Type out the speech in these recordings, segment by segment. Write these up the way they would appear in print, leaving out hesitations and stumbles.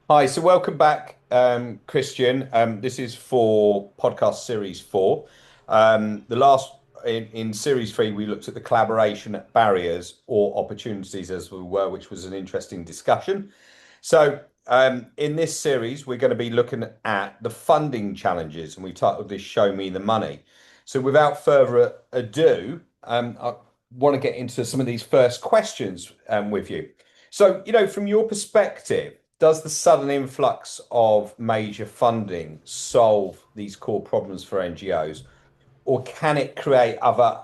Hi, so welcome back, Christian. This is for podcast series four. The last in series three, we looked at the collaboration barriers or opportunities as we were, which was an interesting discussion. So, in this series, we're going to be looking at the funding challenges, and we titled this "Show Me the Money." So, without further ado, I want to get into some of these first questions with you. So, from your perspective, does the sudden influx of major funding solve these core problems for NGOs, or can it create other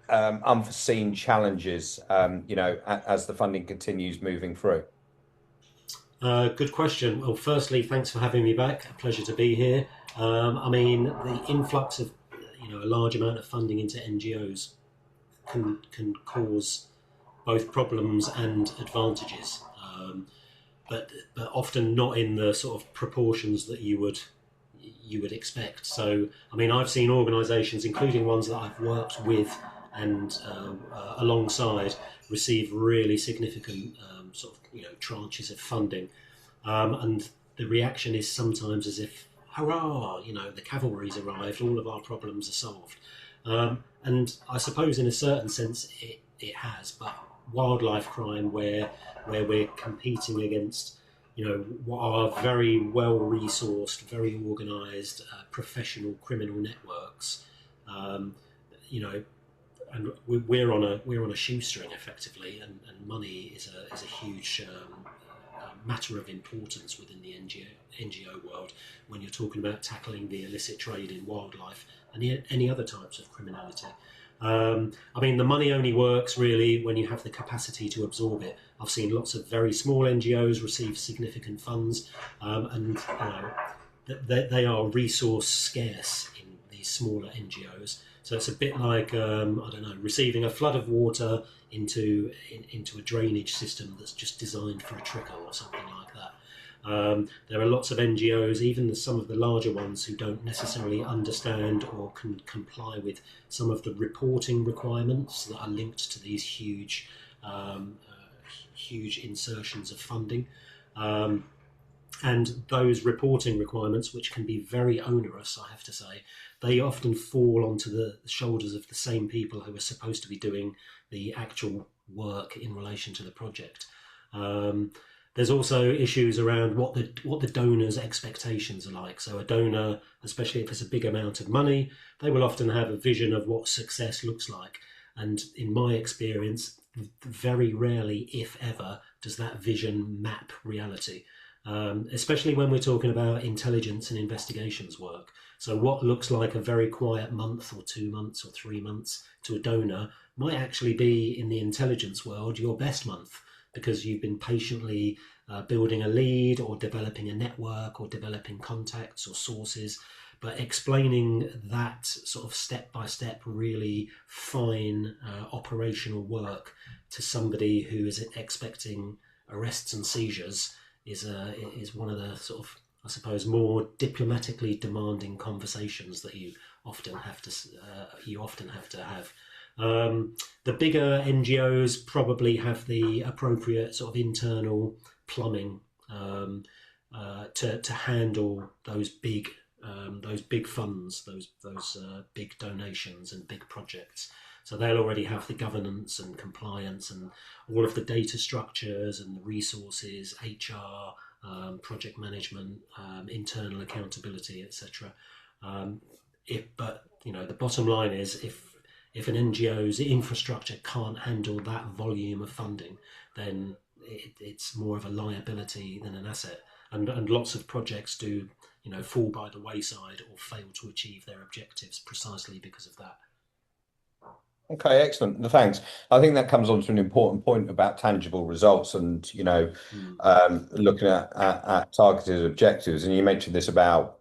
unforeseen challenges, as the funding continues moving through? Good question. Well, firstly, thanks for having me back. A pleasure to be here. The influx of a large amount of funding into NGOs can cause both problems and advantages, but often not in the sort of proportions that you would expect. So, I've seen organisations, including ones that I've worked with and alongside, receive really significant tranches of funding, and the reaction is sometimes as if, hurrah, the cavalry's arrived, all of our problems are solved. And I suppose in a certain sense it has, but wildlife crime, where we're competing against what are very well resourced, very organised, professional criminal networks. Um, you know, and we're on a shoestring effectively, and money is a huge matter of importance within the NGO world when you're talking about tackling the illicit trade in wildlife and any other types of criminality. The money only works really when you have the capacity to absorb it. I've seen lots of very small NGOs receive significant funds, and they are resource scarce in these smaller NGOs. So it's a bit like I don't know, receiving a flood of water into a drainage system that's just designed for a trickle or something like that. There are lots of NGOs, even some of the larger ones, who don't necessarily understand or can comply with some of the reporting requirements that are linked to these huge insertions of funding. Um, and those reporting requirements, which can be very onerous, I have to say, they often fall onto the shoulders of the same people who are supposed to be doing the actual work in relation to the project. Um, there's also issues around what the donor's expectations are like. So a donor, especially if it's a big amount of money, they will often have a vision of what success looks like. And in my experience, very rarely, if ever, does that vision map reality. Especially when we're talking about intelligence and investigations work. So, what looks like a very quiet month or 2 months or 3 months to a donor might actually be, in the intelligence world, your best month, because you've been patiently building a lead or developing a network or developing contacts or sources. But explaining that sort of step by step, really fine operational work to somebody who is expecting arrests and seizures is one of the sort of, I suppose, more diplomatically demanding conversations that you often have to have. The bigger NGOs probably have the appropriate sort of internal plumbing, to handle those big funds, those big donations and big projects. So they'll already have the governance and compliance and all of the data structures and the resources, HR, project management, internal accountability, etc. But the bottom line is, if an NGO's infrastructure can't handle that volume of funding, then it's more of a liability than an asset. And lots of projects do fall by the wayside or fail to achieve their objectives precisely because of that. Okay, excellent. Thanks. I think that comes on to an important point about tangible results and, Mm. looking at targeted objectives. And you mentioned this about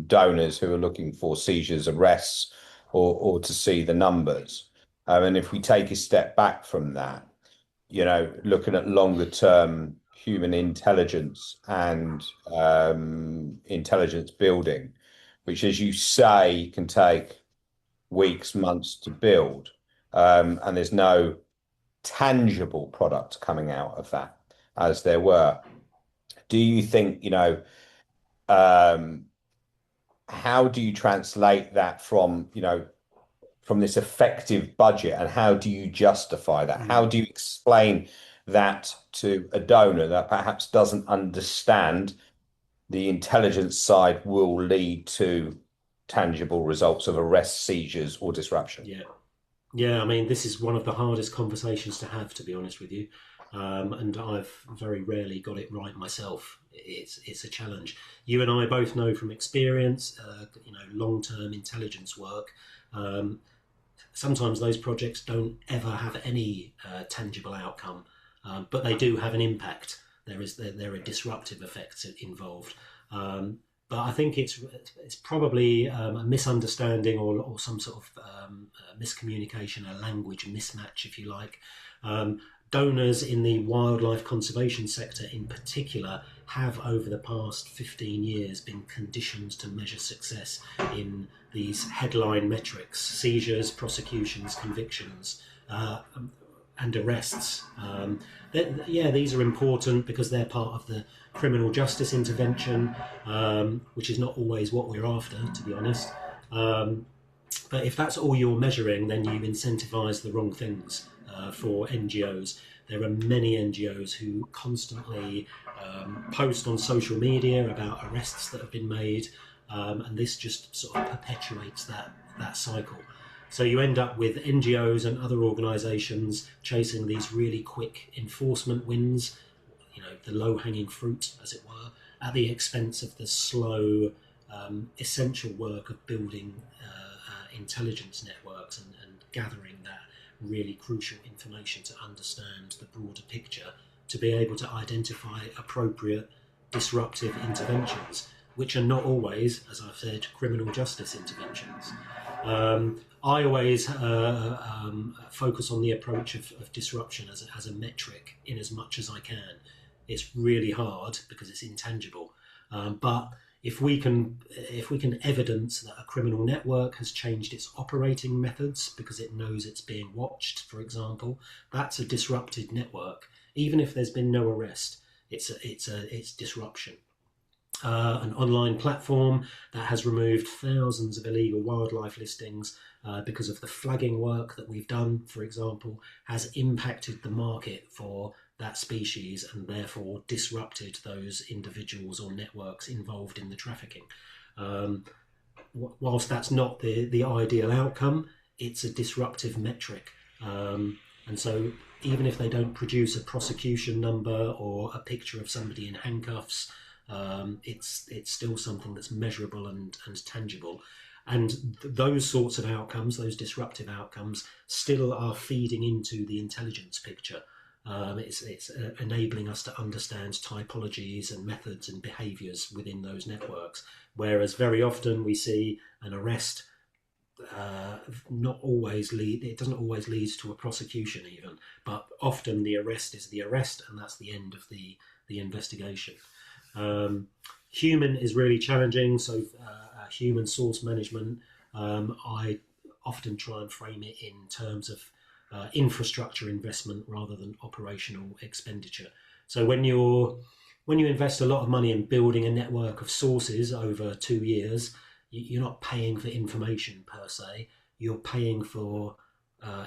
donors who are looking for seizures, arrests, or to see the numbers. And if we take a step back from that, looking at longer term human intelligence and intelligence building, which, as you say, can take weeks, months to build, and there's no tangible product coming out of that, as there were. do you think, um, how do you translate that from, from this effective budget, and how do you justify that? How Mm. do you explain that to a donor that perhaps doesn't understand the intelligence side will lead to tangible results of arrests, seizures, or disruption? Yeah. Yeah, I mean, this is one of the hardest conversations to have, to be honest with you. And I've very rarely got it right myself. It's a challenge. You and I both know from experience, long-term intelligence work. Um, Sometimes those projects don't ever have any tangible outcome, but they do have an impact. There are disruptive effects involved. But I think it's probably a misunderstanding or some sort of miscommunication, a language mismatch, if you like. Um, Donors in the wildlife conservation sector, in particular, have over the past 15 years been conditioned to measure success in these headline metrics: seizures, prosecutions, convictions, and arrests. Yeah, these are important because they're part of the criminal justice intervention, which is not always what we're after, to be honest. Um, but if that's all you're measuring, then you incentivise the wrong things for NGOs. There are many NGOs who constantly post on social media about arrests that have been made, and this just sort of perpetuates that cycle. So you end up with NGOs and other organisations chasing these really quick enforcement wins, the low-hanging fruit, as it were, at the expense of the slow, essential work of building intelligence networks and gathering that really crucial information to understand the broader picture, to be able to identify appropriate disruptive interventions, which are not always, as I've said, criminal justice interventions. I always focus on the approach of disruption as a metric in as much as I can. It's really hard because it's intangible, but if we can evidence that a criminal network has changed its operating methods because it knows it's being watched, for example, that's a disrupted network. Even if there's been no arrest, it's disruption. An online platform that has removed thousands of illegal wildlife listings because of the flagging work that we've done, for example, has impacted the market for that species and therefore disrupted those individuals or networks involved in the trafficking. Whilst that's not the ideal outcome, it's a disruptive metric. And so even if they don't produce a prosecution number or a picture of somebody in handcuffs, it's still something that's measurable and tangible. And those sorts of outcomes, those disruptive outcomes, still are feeding into the intelligence picture. It's enabling us to understand typologies and methods and behaviours within those networks. Whereas very often we see an arrest not always lead. It doesn't always lead to a prosecution even, but often the arrest is the arrest, and that's the end of the investigation. HUMINT is really challenging. So human source management, I often try and frame it in terms of infrastructure investment rather than operational expenditure. So when you invest a lot of money in building a network of sources over 2 years, you're not paying for information per se. You're paying for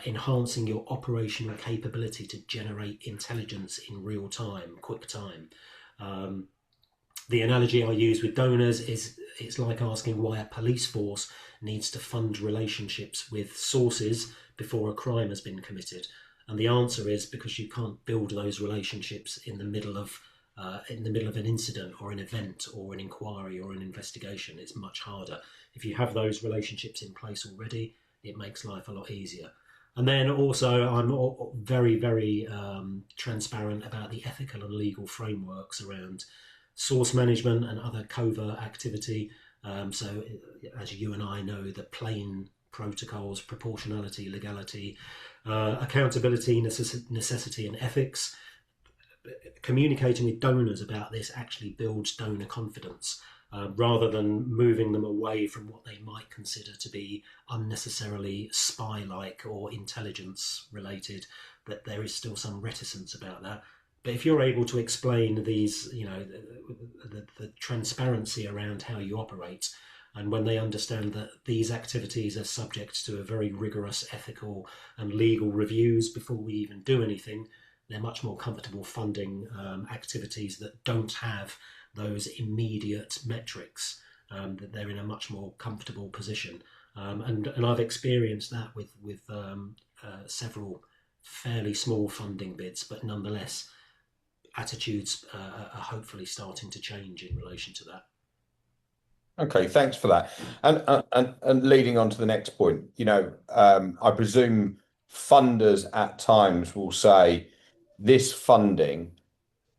enhancing your operational capability to generate intelligence in real time, quick time. The analogy I use with donors is it's like asking why a police force needs to fund relationships with sources before a crime has been committed. And the answer is because you can't build those relationships in the middle of an incident or an event or an inquiry or an investigation. It's much harder. If you have those relationships in place already, it makes life a lot easier. And then also I'm very, very transparent about the ethical and legal frameworks around source management and other covert activity. So as you and I know, the plain protocols, proportionality, legality, accountability, necessity and ethics. Communicating with donors about this actually builds donor confidence rather than moving them away from what they might consider to be unnecessarily spy-like or intelligence related, that there is still some reticence about that. But if you're able to explain these, the transparency around how you operate, and when they understand that these activities are subject to a very rigorous ethical and legal reviews before we even do anything, they're much more comfortable funding activities that don't have those immediate metrics. That they're in a much more comfortable position, and I've experienced that with several fairly small funding bids, but nonetheless, attitudes are hopefully starting to change in relation to that. Okay, thanks for that. And leading on to the next point, I presume funders at times will say this funding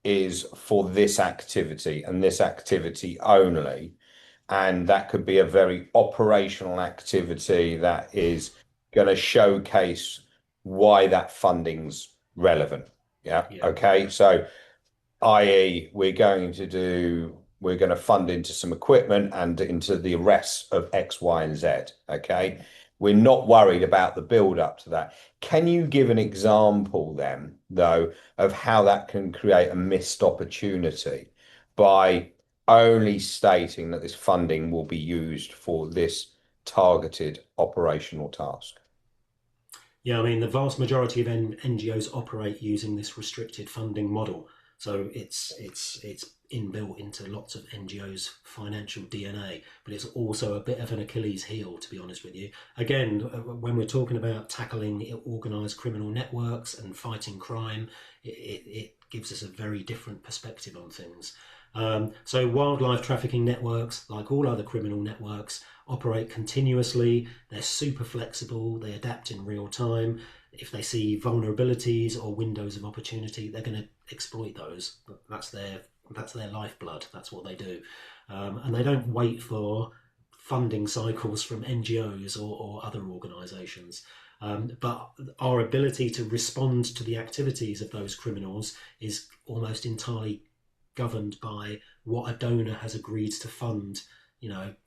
is for this activity and this activity only. And that could be a very operational activity that is going to showcase why that funding's relevant. Yeah. Yeah. Okay. So, i.e., we're going to fund into some equipment and into the arrests of X, Y, and Z. Okay. We're not worried about the build up to that. Can you give an example then, though, of how that can create a missed opportunity by only stating that this funding will be used for this targeted operational task? Yeah, I mean, the vast majority of NGOs operate using this restricted funding model. So it's inbuilt into lots of NGOs' financial DNA, but it's also a bit of an Achilles heel, to be honest with you. Again, when we're talking about tackling organised criminal networks and fighting crime, it gives us a very different perspective on things. So wildlife trafficking networks, like all other criminal networks, operate continuously. They're super flexible. They adapt in real time. If they see vulnerabilities or windows of opportunity, they're going to exploit those. That's their lifeblood. That's what they do, and they don't wait for funding cycles from NGOs or other organisations. But our ability to respond to the activities of those criminals is almost entirely governed by what a donor has agreed to fund,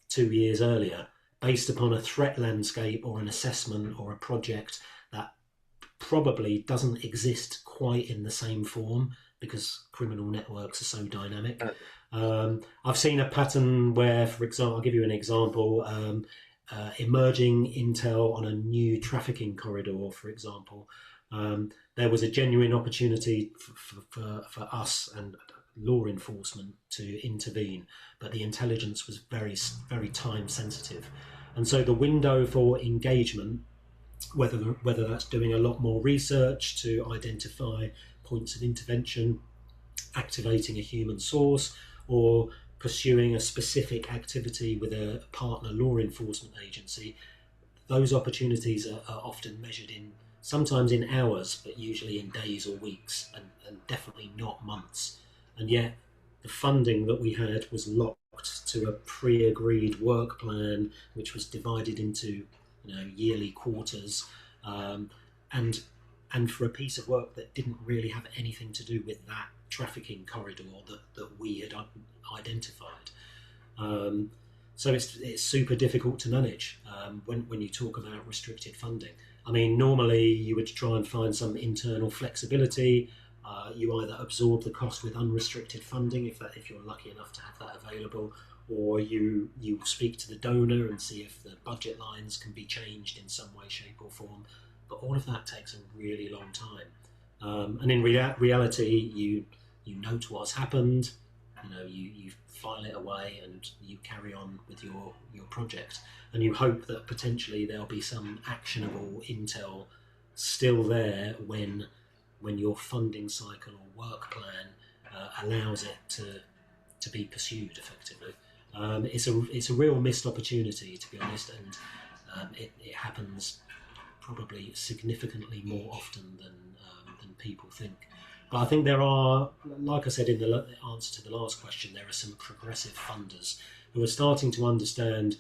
2 years earlier, based upon a threat landscape or an assessment or a project that probably doesn't exist quite in the same form because criminal networks are so dynamic. I've seen a pattern where, for example, I'll give you an example, emerging intel on a new trafficking corridor, for example. There was a genuine opportunity for us and law enforcement to intervene, but the intelligence was very, very time sensitive. And so the window for engagement, whether that's doing a lot more research to identify points of intervention, activating a human source, or pursuing a specific activity with a partner law enforcement agency, those opportunities are often measured in sometimes in hours, but usually in days or weeks, and definitely not months. And yet the funding that we had was locked to a pre-agreed work plan, which was divided into yearly quarters, and for a piece of work that didn't really have anything to do with that trafficking corridor that we had identified. So it's super difficult to manage when you talk about restricted funding. I mean, normally you would try and find some internal flexibility. You either absorb the cost with unrestricted funding if you're lucky enough to have that available, or you speak to the donor and see if the budget lines can be changed in some way, shape or form. But all of that takes a really long time. And in reality, you note what's happened, you file it away and you carry on with your project. And you hope that potentially there'll be some actionable intel still there when your funding cycle or work plan allows it to be pursued effectively. It's a real missed opportunity, to be honest, and it happens probably significantly more often than people think. But I think there are, like I said in the answer to the last question, there are some progressive funders who are starting to understand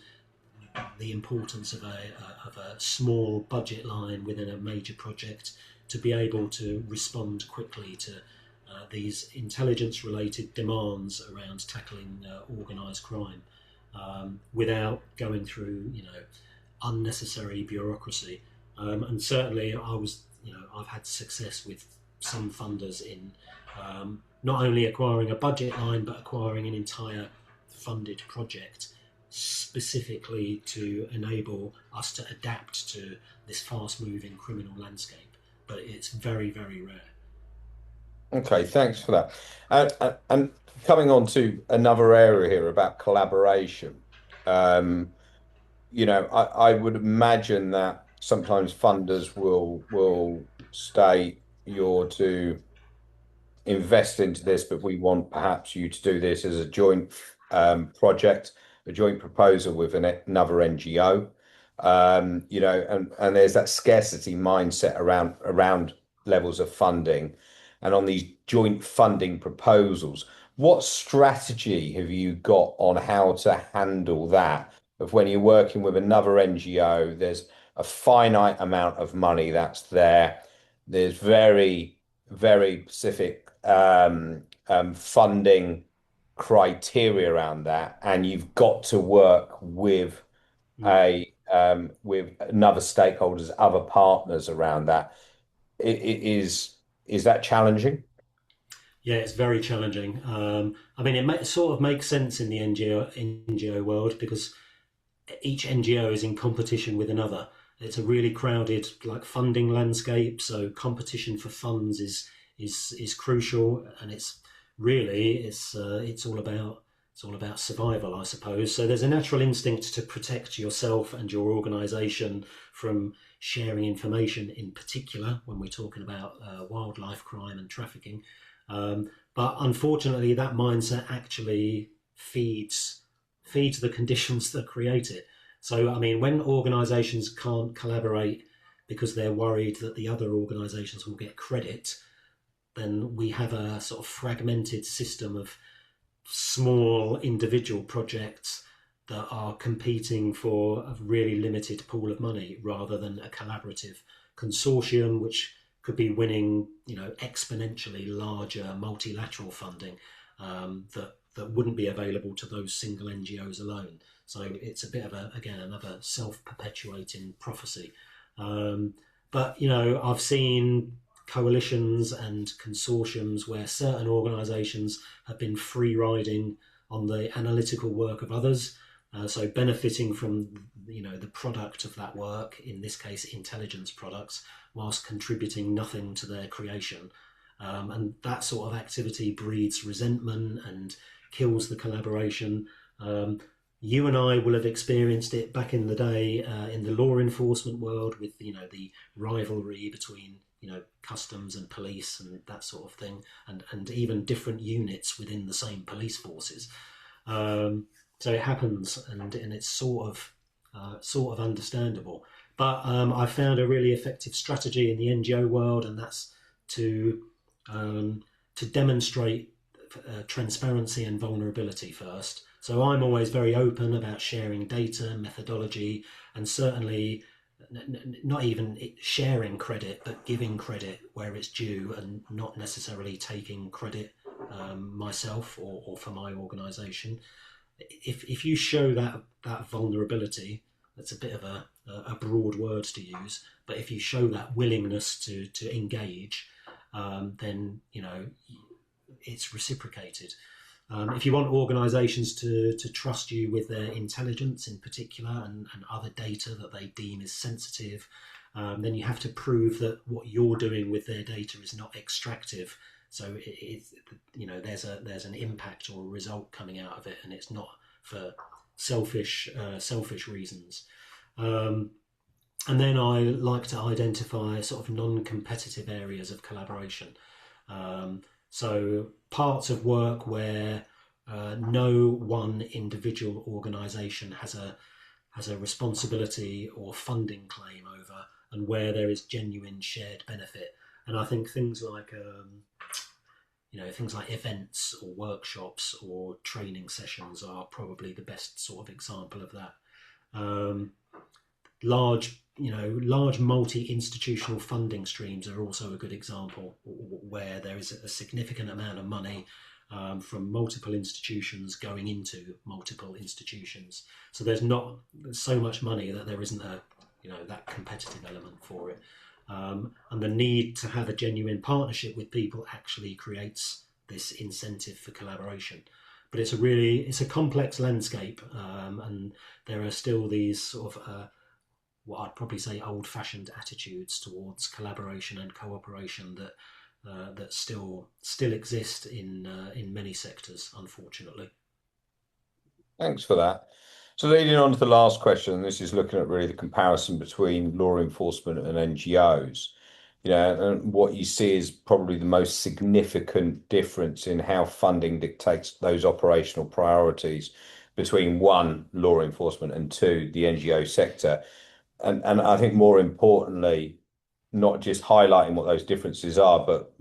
the importance of a small budget line within a major project to be able to respond quickly to these intelligence-related demands around tackling organised crime without going through, unnecessary bureaucracy. And certainly, I've had success with some funders in not only acquiring a budget line, but acquiring an entire funded project specifically to enable us to adapt to this fast-moving criminal landscape. But it's very, very rare. Okay, thanks for that. And coming on to another area here about collaboration. Um, I would imagine that sometimes funders will state you're to invest into this, but we want perhaps you to do this as a joint project, a joint proposal with another NGO. And there's that scarcity mindset around levels of funding, and on these joint funding proposals. What strategy have you got on how to handle that? Of when you're working with another NGO, there's a finite amount of money that's there. There's very, very specific funding criteria around that, and you've got to work with with another stakeholders, other partners around that. Is that challenging? Yeah, it's very challenging. I mean, it sort of makes sense in the NGO world because each NGO is in competition with another. It's a really crowded funding landscape, so competition for funds is crucial, and it's all about survival, I suppose. So there's a natural instinct to protect yourself and your organisation from sharing information, in particular when we're talking about wildlife crime and trafficking. But unfortunately, that mindset actually feeds the conditions that create it. So, I mean, when organisations can't collaborate because they're worried that the other organisations will get credit, then we have a sort of fragmented system of small individual projects that are competing for a really limited pool of money rather than a collaborative consortium which could be winning, exponentially larger multilateral funding that wouldn't be available to those single NGOs alone. So it's a bit of another self-perpetuating prophecy. But I've seen coalitions and consortiums where certain organisations have been free riding on the analytical work of others, so benefiting from the product of that work, in this case intelligence products, whilst contributing nothing to their creation. And that sort of activity breeds resentment and kills the collaboration. You and I will have experienced it back in the day in the law enforcement world with the rivalry between customs and police and that sort of thing, and even different units within the same police forces. So it happens, and it's sort of understandable. But I found a really effective strategy in the NGO world, and that's to demonstrate transparency and vulnerability first. So I'm always very open about sharing data, methodology, and certainly not even sharing credit, but giving credit where it's due, and not necessarily taking credit myself or for my organisation. If you show that vulnerability, that's a bit of a broad word to use, but if you show that willingness to engage, then it's reciprocated. If you want organisations to trust you with their intelligence in particular and other data that they deem is sensitive, then you have to prove that what you're doing with their data is not extractive. So there's an impact or a result coming out of it, and it's not for selfish reasons. And then I like to identify sort of non-competitive areas of collaboration. So parts of work where no one individual organisation has a responsibility or funding claim over, and where there is genuine shared benefit. And I think things like events or workshops or training sessions are probably the best sort of example of that. Large multi-institutional funding streams are also a good example, where there is a significant amount of money from multiple institutions going into multiple institutions. So there's not so much money that there isn't that competitive element for it. And the need to have a genuine partnership with people actually creates this incentive for collaboration. But it's a complex landscape, and there are still these sort of what I'd probably say old-fashioned attitudes towards collaboration and cooperation that still exist in many sectors, unfortunately. Thanks for that. So leading on to the last question, this is looking at really the comparison between law enforcement and NGOs. And what you see is probably the most significant difference in how funding dictates those operational priorities between one, law enforcement, and two, the NGO sector. And I think more importantly, not just highlighting what those differences are, but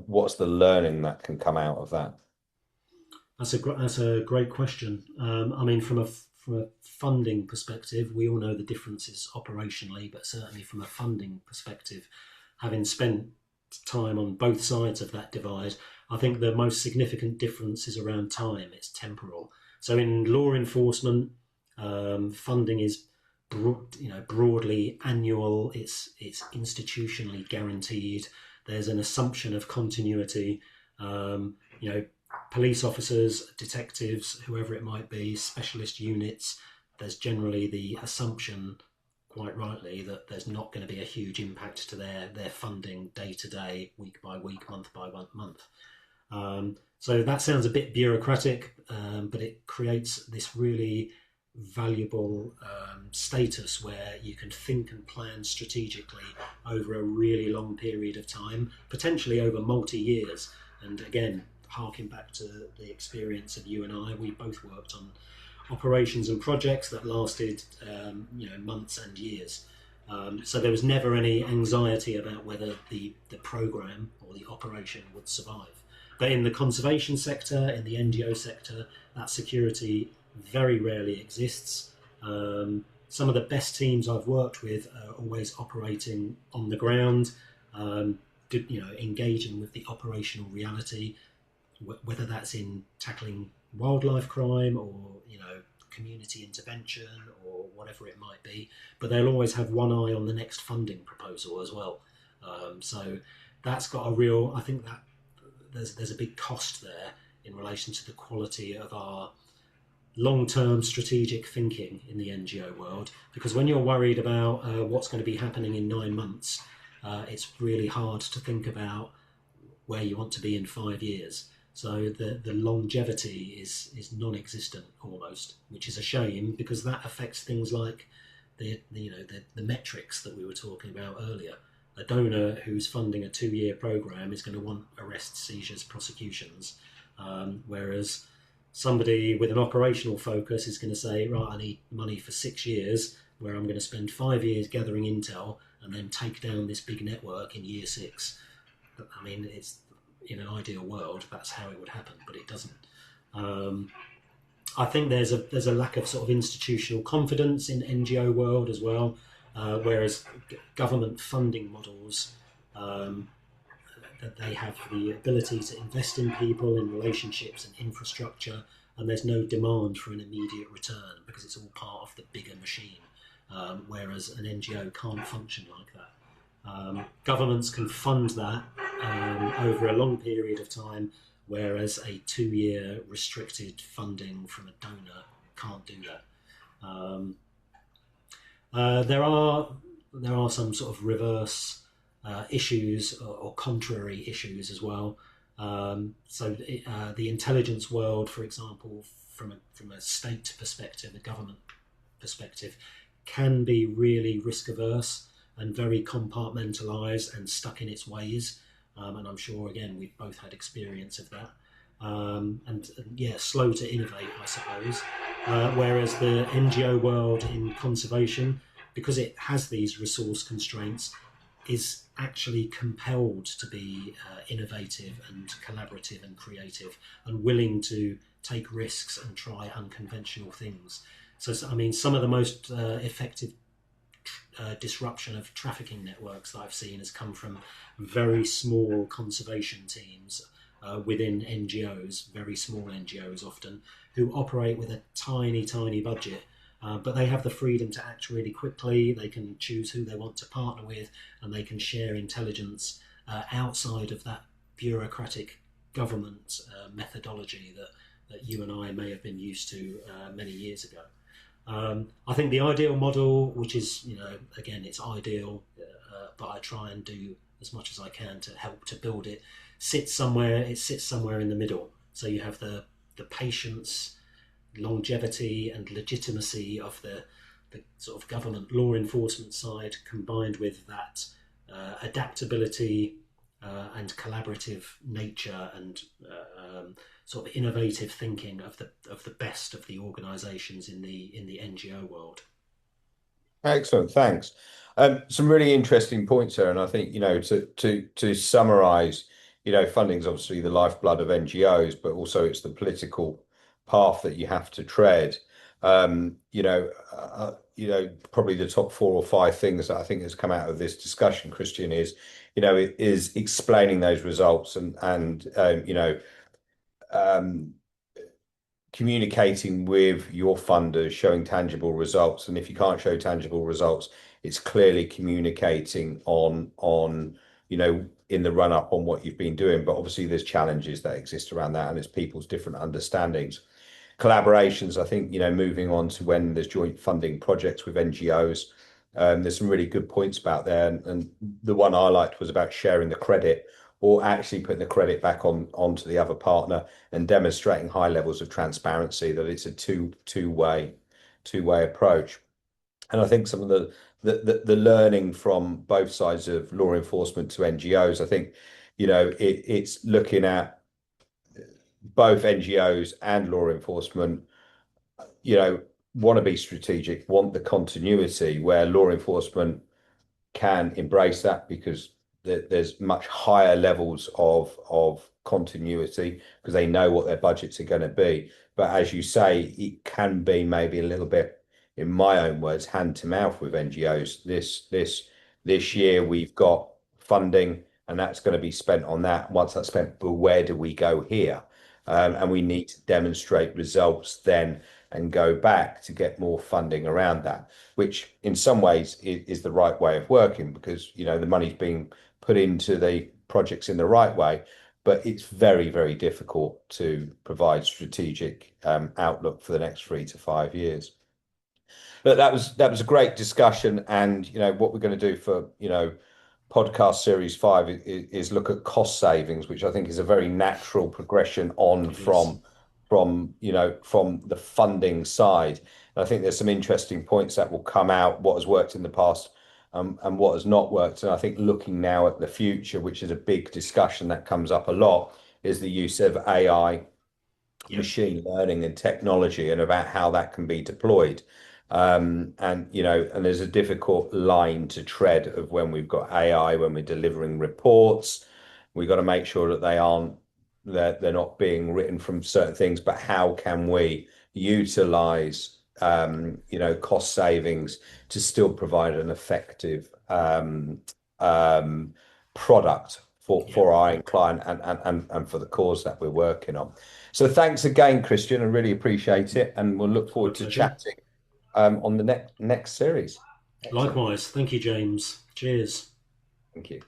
what's the learning that can come out of that? That's a great question. I mean, from a funding perspective, we all know the differences operationally, but certainly from a funding perspective, having spent time on both sides of that divide, I think the most significant difference is around time. It's temporal. So in law enforcement, funding is broadly annual. It's institutionally guaranteed. There's an assumption of continuity. Police officers, detectives, whoever it might be, specialist units, there's generally the assumption, quite rightly, that there's not going to be a huge impact to their funding day to day, week by week, month by month. So that sounds a bit bureaucratic, but it creates this really valuable status where you can think and plan strategically over a really long period of time, potentially over multi-years. And again, harking back to the experience of you and I, we both worked on operations and projects that lasted months and years. So there was never any anxiety about whether the program or the operation would survive. But in the conservation sector, in the NGO sector, that security very rarely exists. Some of the best teams I've worked with are always operating on the ground, engaging with the operational reality, whether that's in tackling wildlife crime or community intervention or whatever it might be. But they'll always have one eye on the next funding proposal as well. So that's got a real. I think that there's a big cost there in relation to the quality of our long-term strategic thinking in the NGO world, because when you're worried about what's going to be happening in 9 months, it's really hard to think about where you want to be in 5 years. So the longevity is non-existent almost, which is a shame, because that affects things like the metrics that we were talking about earlier. A donor who's funding a 2-year program is going to want arrests, seizures, prosecutions, whereas somebody with an operational focus is going to say, right, I need money for 6 years, where I'm going to spend 5 years gathering intel and then take down this big network in year 6. I mean, it's in an ideal world, that's how it would happen, but it doesn't. I think there's a lack of sort of institutional confidence in NGO world as well, whereas government funding models, that they have the ability to invest in people, in relationships and infrastructure, and there's no demand for an immediate return because it's all part of the bigger machine, whereas an NGO can't function like that. Governments can fund that over a long period of time, whereas a 2-year restricted funding from a donor can't do that. There are some sort of reverse issues or contrary issues as well. The intelligence world, for example, from a state perspective, a government perspective, can be really risk averse and very compartmentalised and stuck in its ways. And I'm sure, again, we've both had experience of that. Slow to innovate, I suppose. Whereas the NGO world in conservation, because it has these resource constraints, is actually compelled to be innovative and collaborative and creative and willing to take risks and try unconventional things. So I mean, some of the most effective disruption of trafficking networks that I've seen has come from very small conservation teams within NGOs, very small NGOs often, who operate with a tiny budget But they have the freedom to act really quickly. They can choose who they want to partner with, and they can share intelligence outside of that bureaucratic government methodology that you and I may have been used to many years ago. I think the ideal model, which is, again, it's ideal, but I try and do as much as I can to help to build it, sits somewhere in the middle. So you have the patience, longevity and legitimacy of the sort of government law enforcement side, combined with that adaptability and collaborative nature and sort of innovative thinking of the best of the organisations in the NGO world. Excellent, thanks. Some really interesting points there, and I think to summarise, funding is obviously the lifeblood of NGOs, but also it's the political path that you have to tread. Probably the top 4 or 5 things that I think has come out of this discussion, Christian, is explaining those results and um, communicating with your funders, showing tangible results. And if you can't show tangible results, it's clearly communicating in the run up on what you've been doing. But obviously there's challenges that exist around that, and it's people's different understandings. Collaborations, I think, moving on to when there's joint funding projects with NGOs, there's some really good points about there. And the one I liked was about sharing the credit, or actually putting the credit back onto the other partner and demonstrating high levels of transparency, that it's a two-way approach. And I think some of the learning from both sides of law enforcement to NGOs, I think, it's looking at both NGOs and law enforcement, want to be strategic, want the continuity, where law enforcement can embrace that because there's much higher levels of continuity because they know what their budgets are going to be. But as you say, it can be maybe a little bit, in my own words, hand to mouth with NGOs. This year we've got funding, and that's going to be spent on that. Once that's spent, but where do we go here? And we need to demonstrate results then and go back to get more funding around that, which in some ways is the right way of working, because the money's being put into the projects in the right way. But it's very, very difficult to provide strategic outlook for the next 3 to 5 years. But that was a great discussion, and what we're going to do for podcast series 5 is look at cost savings, which I think is a very natural progression on It is. from the funding side. And I think there's some interesting points that will come out, what has worked in the past, and what has not worked. And I think looking now at the future, which is a big discussion that comes up a lot, is the use of AI, Yep. machine learning and technology, and about how that can be deployed. And there's a difficult line to tread of when we've got AI, when we're delivering reports, we've got to make sure that they're not being written from certain things, but how can we utilize cost savings to still provide an effective product Yep. for our client and for the cause that we're working on. So thanks again, Christian. I really appreciate it, and we'll look My forward to pleasure. chatting on the next series. Excellent. Likewise. Thank you, James. Cheers. Thank you.